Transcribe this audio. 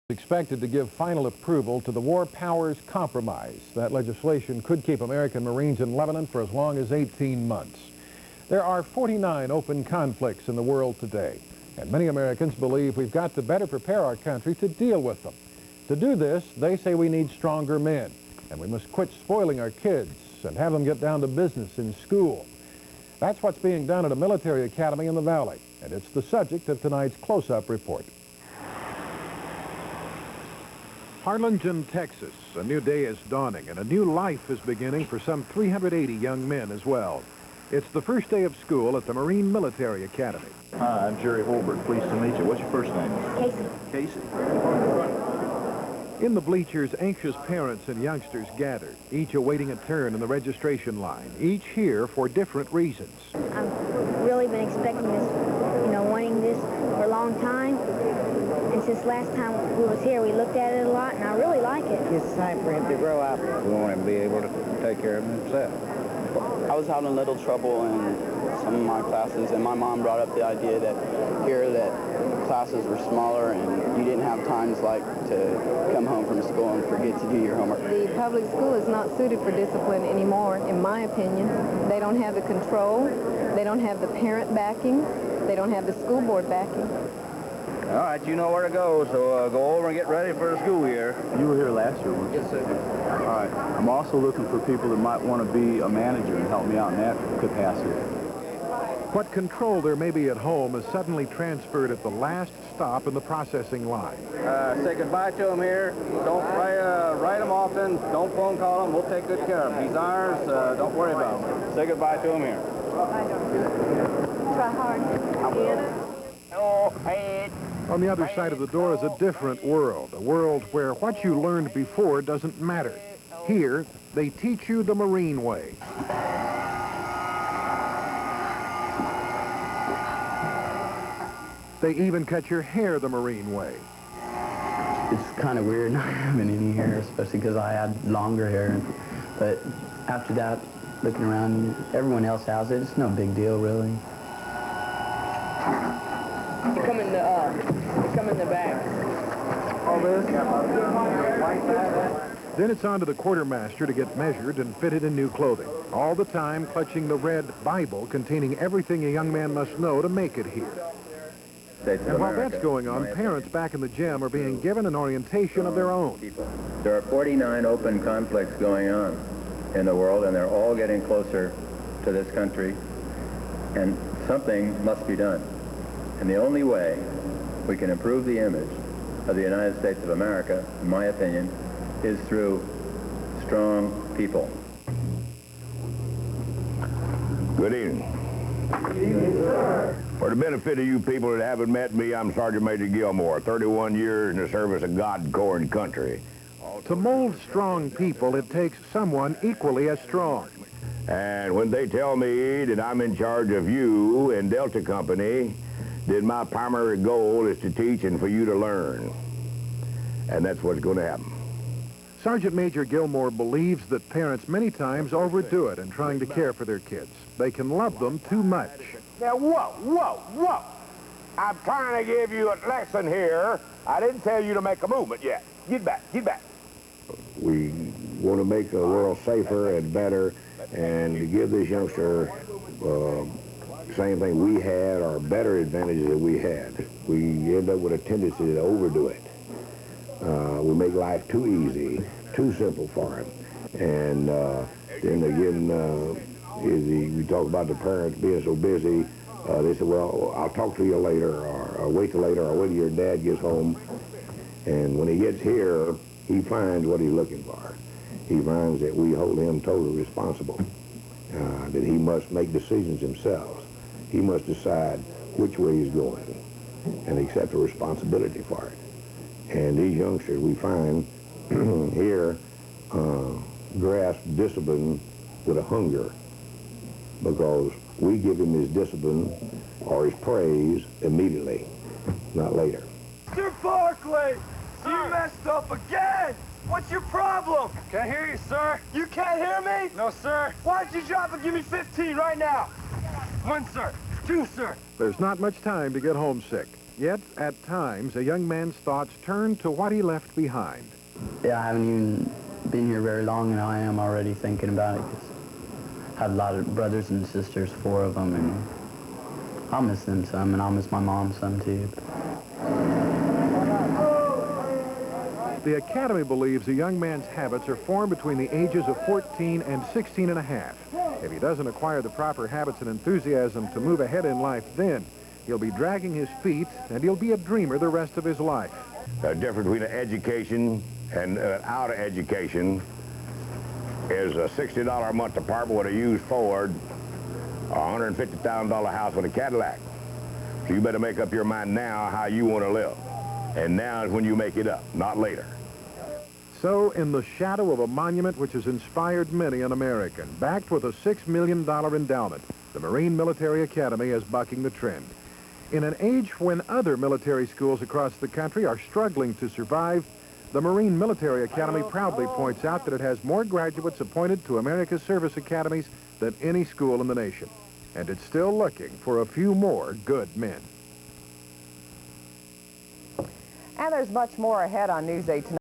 Expected to give final approval to the War Powers Compromise. That legislation could keep American Marines in Lebanon for as long as 18 months. There are 49 open conflicts in the world today, and many Americans believe we've got to better prepare our country to deal with them. To do this, they say we need stronger men, and we must quit spoiling our kids and have them get down to business in school. That's what's being done at a military academy in the Valley, and it's the subject of tonight's close-up report. Harlingen, Texas. A new day is dawning, and a new life is beginning for some 380 young men as well. It's the first day of school at the Marine Military Academy. Hi, I'm Jerry Holbert. Pleased to meet you. What's your first name? Casey. Casey. In the bleachers, anxious parents and youngsters gather, each awaiting a turn in the registration line, each here for different reasons. I've really been expecting this, wanting this for a long time. And since last time we was here, we looked at it a lot, and I really like it. It's time for him to grow up. We want him to be able to take care of himself. I was having a little trouble in some of my classes, and my mom brought up the idea that here that classes were smaller and you didn't have times like to come home from school and forget to do your homework. The public school is not suited for discipline anymore, in my opinion. They don't have the control, they don't have the parent backing, they don't have the school board backing. All right, you know where to go, so go over and get ready for the school year. You were here last year, weren't you? Yes, sir. All right. I'm also looking for people that might want to be a manager and help me out in that capacity. What control there may be at home is suddenly transferred at the last stop in the processing line. Say goodbye to him here. Don't write him often. Don't phone call him. We'll take good care of him. He's ours. Don't worry about him. Say goodbye to him here. Try hard. I will. Oh, hey. On the other side of the door is a different world, a world where what you learned before doesn't matter. Here, they teach you the Marine way. They even cut your hair the Marine way. It's kind of weird not having any hair, especially because I had longer hair. But after that, looking around, everyone else has it. It's no big deal, really. Come in the back. All this? Then it's on to the quartermaster to get measured and fitted in new clothing, all the time clutching the red Bible containing everything a young man must know to make it here. And while that's going on, parents back in the gym are being given an orientation of their own. There are 49 open conflicts going on in the world, and they're all getting closer to this country, and something must be done. And the only way we can improve the image of the United States of America, in my opinion, is through strong people. Good evening. Good evening, sir. For the benefit of you people that haven't met me, I'm Sergeant Major Gilmore, 31 years in the service of God, corps, and country. To mold strong people, it takes someone equally as strong. And when they tell me that I'm in charge of you and Delta Company, then my primary goal is to teach and for you to learn. And that's what's going to happen. Sergeant Major Gilmore believes that parents many times overdo it in trying to care for their kids. They can love them too much. Now, whoa. I'm trying to give you a lesson here. I didn't tell you to make a movement yet. Get back. We want to make the world safer and better, and to give this youngster same thing we had or better advantages that we had. We end up with a tendency to overdo it. We make life too easy, too simple for him. And then again, we talk about the parents being so busy. They say, well, I'll talk to you later, or wait till later, or wait till your dad gets home. And when he gets here, he finds what he's looking for. He finds that we hold him totally responsible, that he must make decisions himself. He must decide which way he's going and accept the responsibility for it. And these youngsters, we find here, grasp discipline with a hunger, because we give him his discipline or his praise immediately, not later. Mr. Barkley, you messed up again. What's your problem? Can't hear you, sir. You can't hear me? No, sir. Why don't you drop and give me 15 right now? 1, sir. 2, sir. There's not much time to get homesick. Yet, at times, a young man's thoughts turn to what he left behind. Yeah, I haven't even been here very long, and I am already thinking about it. 'Cause I have a lot of brothers and sisters, 4 of them, and I'll miss them some, and I'll miss my mom some, too. The Academy believes a young man's habits are formed between the ages of 14 and 16 and a half. If he doesn't acquire the proper habits and enthusiasm to move ahead in life then, he'll be dragging his feet and he'll be a dreamer the rest of his life. The difference between an education and out of education is a $60 a month apartment with a used Ford, a $150,000 house with a Cadillac. So you better make up your mind now how you want to live. And now is when you make it up, not later. So, in the shadow of a monument which has inspired many an American, backed with a $6 million endowment, the Marine Military Academy is bucking the trend. In an age when other military schools across the country are struggling to survive, the Marine Military Academy proudly points out that it has more graduates appointed to America's service academies than any school in the nation. And it's still looking for a few more good men. And there's much more ahead on News 8 tonight.